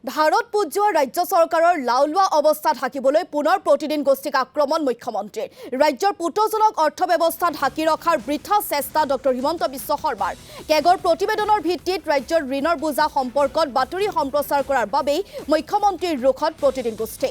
ভাৰত পুজোৱা ৰাজ্য চৰকাৰৰ লাওলোৱা অৱস্থা ঢাকিবলৈ পুনৰ প্ৰতিদিন গোষ্ঠীক আক্ৰমণ মুখ্যমন্ত্ৰীৰ ৰাজ্যৰ পুতজনক অৰ্থব্যৱস্থা ঢাকি ৰখাৰ বৃথা চেষ্টা ডক্টৰ হিমন্ত বিশ্ব শৰ্মাৰ কেগৰ প্ৰতিবেদনৰ ভিত্তিত ৰাজ্যৰ ঋণৰ বোজা সম্পৰ্কত বাতৰি সম্প্ৰচাৰ কৰাৰ বাবেই মুখ্যমন্ত্ৰীৰ ৰুখত প্ৰতিদিন গোষ্ঠী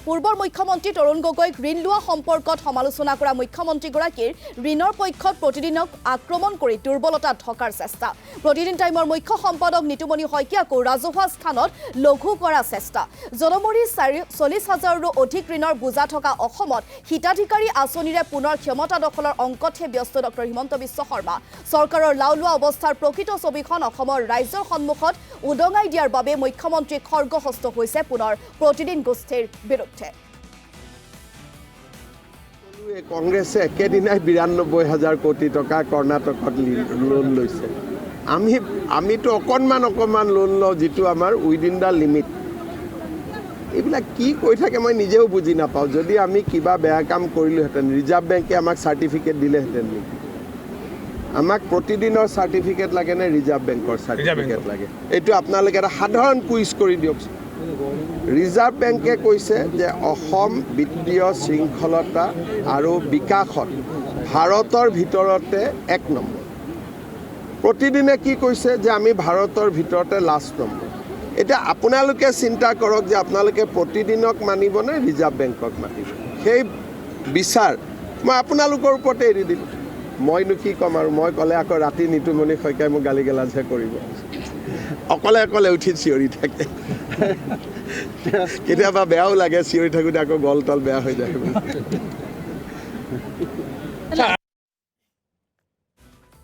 পূৰ্বৰ মুখ্যমন্ত্ৰী তৰুণ গগৈক ঋণ লোৱা সম্পৰ্কত সমালোচনা কৰা মুখ্যমন্ত্ৰীগৰাকীৰ ঋণৰ পক্ষত প্ৰতিদিনক আক্ৰমণ কৰি দুৰ্বলতা ঢকাৰ চেষ্টা প্ৰতিদিন টাইমৰ মুখ্য সম্পাদক নিতুমণি শইকীয়াকো ৰাজহুৱা স্থানত লঘু কৰা চেষ্টা জনমৰি ৪০,০০০ৰো অধিক ঋণৰ বোজা থকা অসমত হিতাধিকাৰী আঁচনিৰে পুনৰ ক্ষমতা দখলৰ অংকতহে ব্যস্ত ডক্টৰ হিমন্ত বিশ্ব শৰ্মা চৰকাৰৰ লাওলোৱা অৱস্থাৰ প্ৰকৃত ছবিখন অসমৰ ৰাইজৰ সন্মুখত উদঙাই দিয়াৰ বাবে মুখ্যমন্ত্ৰী খৰ্গহস্ত হৈছে পুনৰ প্ৰতিদিন গোষ্ঠীৰ বিৰুদ্ধে কংগ্ৰেছে একেদিনাই ৯২,০০০ কোটি টকা কৰ্ণাটকত লোন লৈছে আমিতো অকণমান লোন লওঁ যিটো আমাৰ উইদিন দ্য লিমিট এইবিলাক কি কৈ থাকে মই নিজেও বুজি নাপাওঁ যদি আমি কিবা বেয়া কাম কৰিলোহেঁতেন ৰিজাৰ্ভ বেংকে আমাক চাৰ্টিফিকেট দিলেহেঁতেন নেকি আমাক প্ৰতিদিনৰ চাৰ্টিফিকেট লাগে নে ৰিজাৰ্ভ বেংকৰ চাৰ্টিফিকেট লাগে এইটো আপোনালোকে এটা সাধাৰণ কুইজ কৰি দিয়কচোন ৰিজাৰ্ভ বেংকে কৈছে যে অসম বিত্তীয় শৃংখলতা আৰু বিকাশত ভাৰতৰ ভিতৰতে ১ নম্বৰ প্ৰতিদিনে কি কৈছে যে আমি ভাৰতৰ ভিতৰতে লাষ্ট নম্বৰ এটা আপোনালোকে চিন্তা কৰক যে আপোনালোকে প্ৰতিদিনক মানিবনে ৰিজাৰ্ভ বেংকক মানিব সেই বিচাৰ মই আপোনালোকৰ ওপৰতে এৰি দিলোঁ মইনো কি ক'ম আৰু মই ক'লে আকৌ ৰাতি নিতুমণি শইকীয়াই মোক গালি গালাজহে কৰিব অকলে উঠি চিঞৰি থাকে কেতিয়াবা বেয়াও লাগে চিঞৰি থাকোঁতে আকৌ গল তল বেয়া হৈ যায়